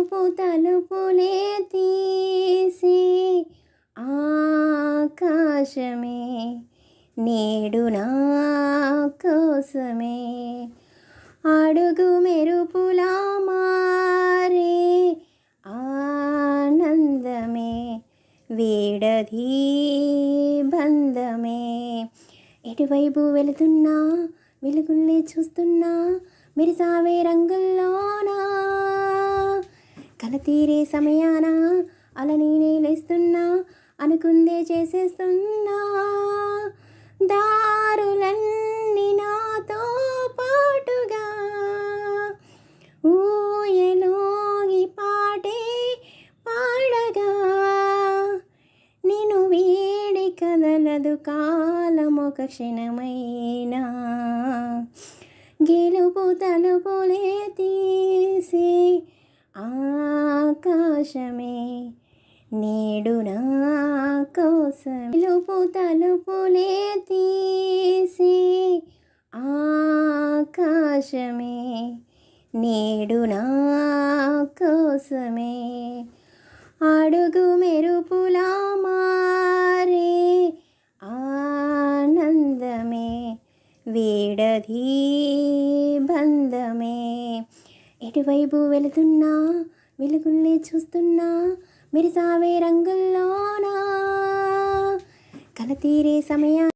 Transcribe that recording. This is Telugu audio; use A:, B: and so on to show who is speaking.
A: గెలుపు తలుపులే తీసి ఆకాశమే నేడు నా కోసమే అడుగు మెరుపులా మారే ఆనందమే వేడది బంధమే ఎటువైపు వెళుతున్నా వెలుగుల్ని చూస్తున్నా మెరిసావే రంగుల్లోనా కలతీరే సమయాన అలా నేనే లేస్తున్నా అనుకుందే చేసేస్తున్నా దారులన్నీ నాతో పాటుగా ఊయలోగి పాటే పాడగా నిన్ను వీడి కదలదు కాలం ఒక క్షణమైనా గెలుపు తలుపులే తీసి ఆకాశమే నేడు నా కోసం గెలుపు తలుపులే తీసి ఆకాశమే నేడు నా కోసమే అడుగు మెరుపులా మారే ఆనందమే వేడది బంధమే ఎటువైపు వెళుతున్నా వెలుగుల్ని చూస్తున్నా మెరిసావే రంగుల్లోనా కలతీరే సమయా